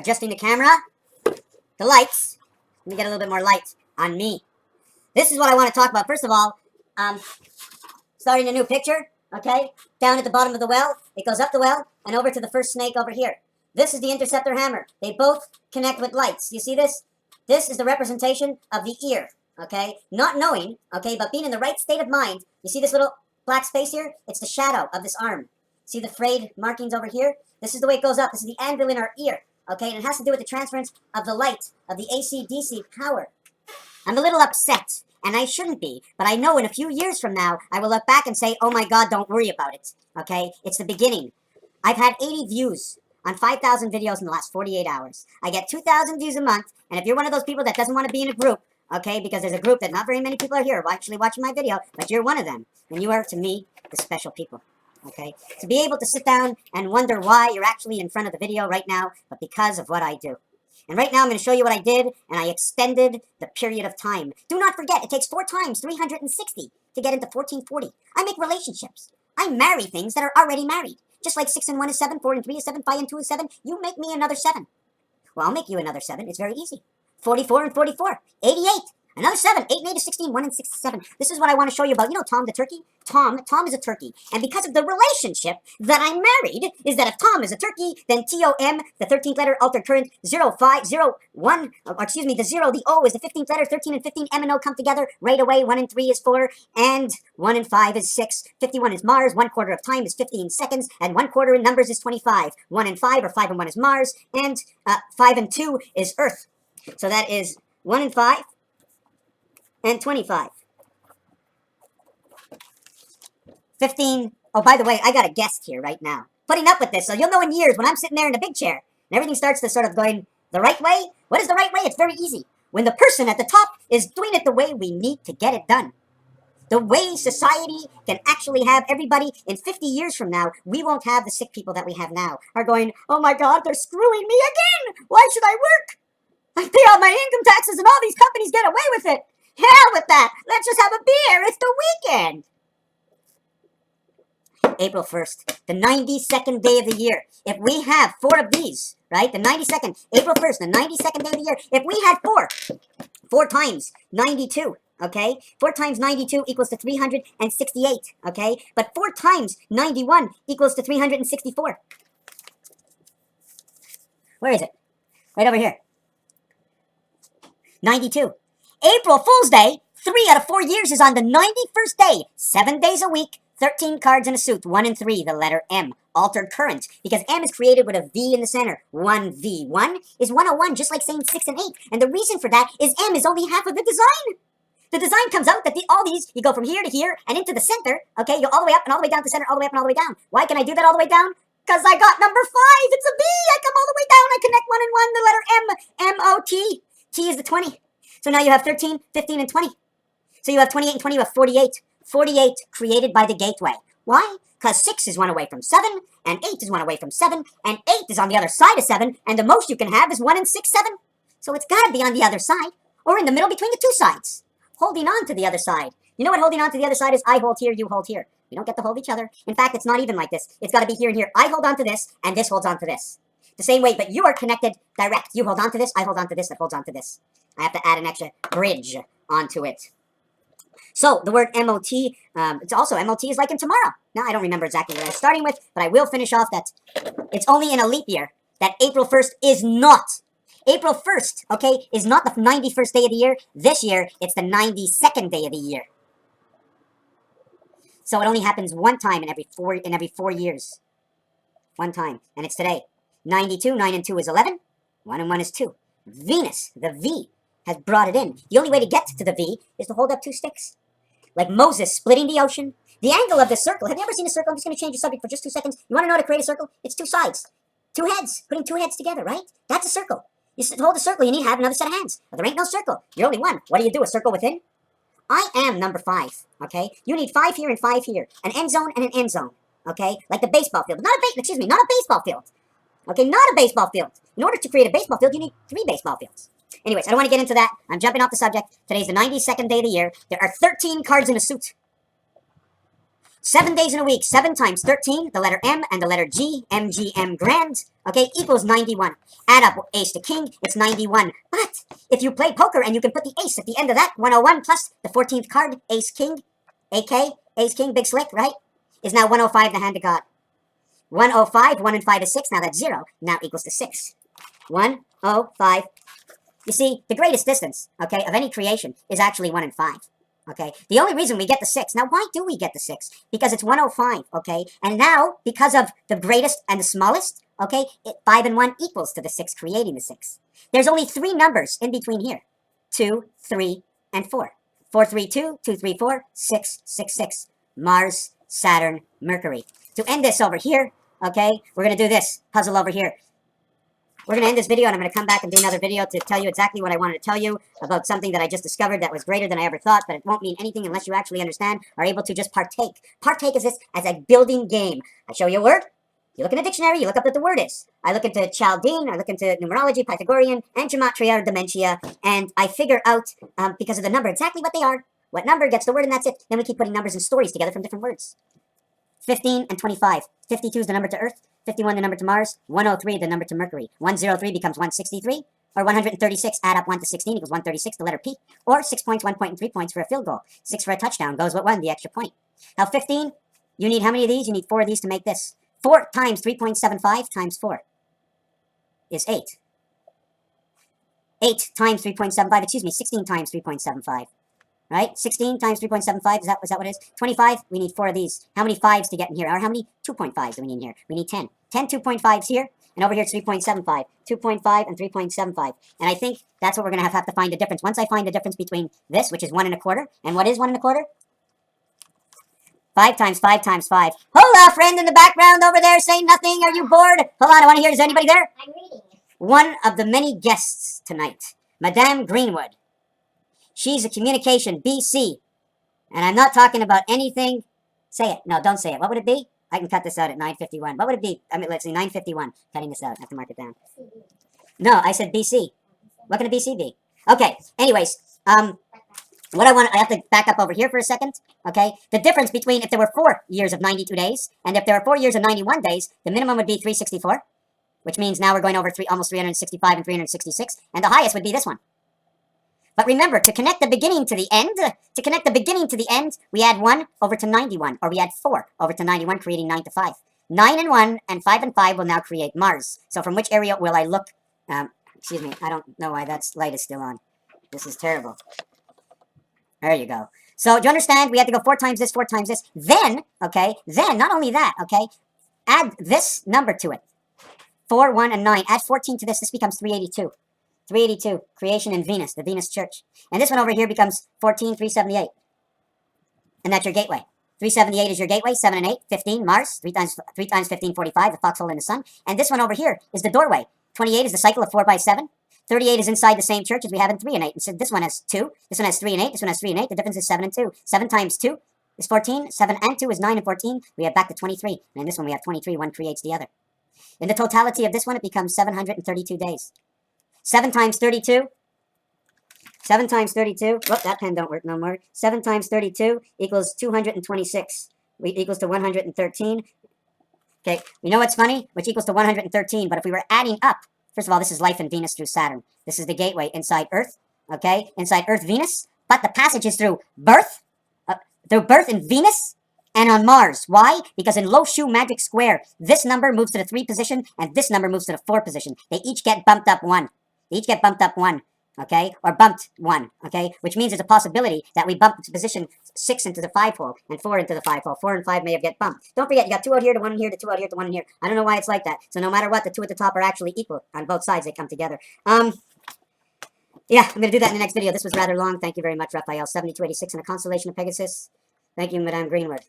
Adjusting the camera, the lights. Let me get a little bit more light on me. This is what I want to talk about. First of all, starting a new picture, okay? Down at the bottom of the well, it goes up the well and over to the first snake over here. This is the interceptor hammer. They both connect with lights. You see this? This is the representation of the ear, okay? Not knowing, okay, but being in the right state of mind. You see this little black space here? It's the shadow of this arm. See the frayed markings over here? This is the way it goes up. This is the anvil in our ear, okay? And it has to do with the transference of the light, of the AC-DC power. I'm a little upset, and I shouldn't be, but I know in a few years from now, I will look back and say, oh my God, don't worry about it, okay? It's the beginning. I've had 80 views on 5,000 videos in the last 48 hours. I get 2,000 views a month, and if you're one of those people that doesn't want to be in a group, okay, because there's a group that not very many people are here actually watching my video, but you're one of them, then you are, to me, the special people, okay? To be able to sit down and wonder why you're actually in front of the video right now, but because of what I do. And right now I'm going to show you what I did, and I extended the period of time. Do not forget, it takes 4 times 360 to get into 1440. I make relationships. I marry things that are already married. Just like 6 and 1 is 7, 4 and 3 is 7, 5 and 2 is 7. You make me another 7. Well, I'll make you another 7. It's very easy. 44 and 44. 88. Another 7. 8 and 8 is 16. 1 and 6 is 7. This is what I want to show you about. You know Tom the turkey? Tom is a turkey. And because of the relationship that I married, is that if Tom is a turkey, then T-O-M, the 13th letter, altered current, 0, 5, 0, 1, excuse me, the 0, the O is the 15th letter, 13 and 15, M and O come together right away. 1 and 3 is 4, and 1 and 5 is 6. 51 is Mars, 1/4 of time is 15 seconds, and 1/4 in numbers is 25. 1 and 5, or 5 and 1 is Mars, and 5 and 2 is Earth. So that is 1 and 5, and 25. 15. Oh, by the way, I got a guest here right now. Putting up with this, so you'll know in years when I'm sitting there in the big chair and everything starts to sort of going the right way. What is the right way? It's very easy. When the person at the top is doing it the way we need to get it done. The way society can actually have everybody in 50 years from now, we won't have the sick people that we have now are going, oh my God, they're screwing me again. Why should I work? I pay all my income taxes and all these companies get away with it. Hell with that. Let's just have a beer. It's the weekend. April 1st, the 92nd day of the year. If we have 4 of these, right? The 92nd, April 1st, the 92nd day of the year. If we had 4 times 92, okay? 4 times 92 equals to 368, okay? But 4 times 91 equals to 364. Where is it? Right over here. 92. April Fool's Day, 3 out of 4 years is on the 91st day. 7 days a week, 13 cards in a suit. 1 and 3, the letter M. Altered current, because M is created with a V in the center. 1V. 1 is 101, just like saying 6 and 8. And the reason for that is M is only half of the design. The design comes out that all these, you go from here to here and into the center, okay? You go all the way up and all the way down to the center, all the way up and all the way down. Why can I do that all the way down? Because I got number 5. It's a V. I come all the way down. I connect 1 and 1, the letter M. M-O-T. T is the 20. So now you have 13, 15, and 20. So you have 28 and 20, you have 48. 48 created by the gateway. Why? Because 6 is 1 away from 7, and 8 is 1 away from 7, and 8 is on the other side of 7, and the most you can have is 1 and 6, 7. So it's got to be on the other side, or in the middle between the 2 sides. Holding on to the other side. You know what holding on to the other side is? I hold here, you hold here. We don't get to hold each other. In fact, it's not even like this. It's got to be here and here. I hold on to this, and this holds on to this. The same way, but you are connected direct. You hold on to this, I hold on to this, that holds on to this. I have to add an extra bridge onto it. So, the word M-O-T, it's also M-O-T is like in tomorrow. Now, I don't remember exactly what I was starting with, but I will finish off that it's only in a leap year that April 1st is not. April 1st, okay, is not the 91st day of the year. This year, it's the 92nd day of the year. So, it only happens 1 time in every 4 years. 1 time, and it's today. 92, 9 and 2 is 11. 1 and 1 is 2. Venus, the V, has brought it in. The only way to get to the V is to hold up 2 sticks. Like Moses splitting the ocean. The angle of the circle. Have you ever seen a circle? I'm just going to change the subject for just 2 seconds. You want to know how to create a circle? It's 2 sides. 2 heads. Putting 2 heads together, right? That's a circle. You hold a circle, you need to have another set of hands. But there ain't no circle. You're only 1. What do? A circle within? I am number 5, okay? You need 5 here and 5 here. An end zone and an end zone, okay? Like the baseball field. Not a baseball field. Okay, not a baseball field. In order to create a baseball field, you need 3 baseball fields. Anyways, I don't want to get into that. I'm jumping off the subject. Today's the 92nd day of the year. There are 13 cards in a suit. 7 days in a week, 7 times 13, the letter M and the letter G, MGM grand, okay, equals 91. Add up ace to king, it's 91. But if you play poker and you can put the ace at the end of that, 101 plus the 14th card, ace king, AK, ace king, big slick, right, is now 105, the hand of God. 105, 1 and 5 is 6, now that's 0, now equals to 6. 105. You see, the greatest distance, okay, of any creation is actually 1 and 5. Okay, the only reason we get the 6, now why do we get the 6? Because it's 105, okay, and now, because of the greatest and the smallest, okay, 5 and 1 equals to the 6, creating the 6. There's only 3 numbers in between here, 2, 3, and 4. 4, 3, 2, 2, 3, 4, 6, 6, 6. Mars, Saturn, Mercury. To end this over here, okay, we're going to do this puzzle over here. We're going to end this video, and I'm going to come back and do another video to tell you exactly what I wanted to tell you about something that I just discovered that was greater than I ever thought, but it won't mean anything unless you actually understand, are able to just partake. Partake is this as a building game. I show you a word, you look in a dictionary, you look up what the word is. I look into Chaldean, I look into numerology, Pythagorean, and gematria or dementia, and I figure out, because of the number, exactly what they are. What number gets the word, and that's it. Then we keep putting numbers and stories together from different words. 15 and 25. 52 is the number to Earth. 51 the number to Mars. 103 the number to Mercury. 103 becomes 163. Or 136, add up 1 to 16 equals 136, the letter P. Or 6 points, 1 point, and 3 points for a field goal. 6 for a touchdown goes with 1, the extra point. Now 15, you need how many of these? You need 4 of these to make this. 4 times 3.75 times 4 is 8. 8 times 3.75, excuse me, 16 times 3.75. Right? 16 times 3.75, is that what it is? 25, we need 4 of these. How many 5s to get in here? Or how many 2.5s do we need in here? We need 10. 10 2.5s here, and over here it's 3.75. 2.5 and 3.75. And I think that's what we're going to have to find the difference. Once I find the difference between this, which is 1 1/4, and what is 1 1/4? 5 times 5 times 5. Hola, friend in the background over there saying nothing. Are you bored? Hold on, I want to hear, is anybody there? I'm reading. One of the many guests tonight, Madame Greenwood. She's a communication BC. And I'm not talking about anything. Say it. No, don't say it. What would it be? I can cut this out at 9:51. What would it be? I mean, let's see, 9:51. Cutting this out. I have to mark it down. No, I said BC. What can a BC be? Okay. Anyways, what I have to back up over here for a second. Okay. The difference between if there were 4 years of 92 days and if there were 4 years of 91 days, the minimum would be 364, which means now we're going over almost 365 and 366, and the highest would be this one. But remember, to connect the beginning to the end, we add 1 over to 91, or we add 4 over to 91, creating 9 to 5. 9 and 1 and 5 and 5 will now create Mars. So from which area will I look? Excuse me, I don't know why that light is still on. This is terrible. There you go. So do you understand? We have to go 4 times this, 4 times this. Then, okay, not only that, okay, add this number to it. 4, 1, and 9. Add 14 to this. This becomes 382. 382, creation in Venus, the Venus Church. And this one over here becomes 14, 378. And that's your gateway. 378 is your gateway, 7 and 8, 15, Mars, 3 times 15, 45, the foxhole in the sun. And this one over here is the doorway. 28 is the cycle of 4 by 7. 38 is inside the same church as we have in 3 and 8. And so this one has 2, this one has 3 and 8, this one has 3 and 8. The difference is 7 and 2. 7 times 2 is 14, 7 and 2 is 9 and 14. We have back to 23. And in this one we have 23, one creates the other. In the totality of this one, it becomes 732 days. 7 times 32. 7 times 32. Whoop, that pen don't work no more. 7 times 32 equals 226. Equals to 113. Okay, you know what's funny? Which equals to 113. But if we were adding up, first of all, this is life in Venus through Saturn. This is the gateway inside Earth. Okay, inside Earth, Venus. But the passage is through birth in Venus and on Mars. Why? Because in low shoe magic square, this number moves to the 3 position and this number moves to the 4 position. They each get bumped up 1. They each get bumped up 1, okay? Or bumped 1, okay? Which means there's a possibility that we bump position 6 into the 5 hole and 4 into the 5 hole. 4 and 5 may have get bumped. Don't forget, you got 2 out here, to 1 in here, to 2 out here, to 1 in here. I don't know why it's like that. So no matter what, the 2 at the top are actually equal. On both sides, they come together. Yeah, I'm going to do that in the next video. This was rather long. Thank you very much, Raphael. 7286 in a constellation of Pegasus. Thank you, Madame Greenwood.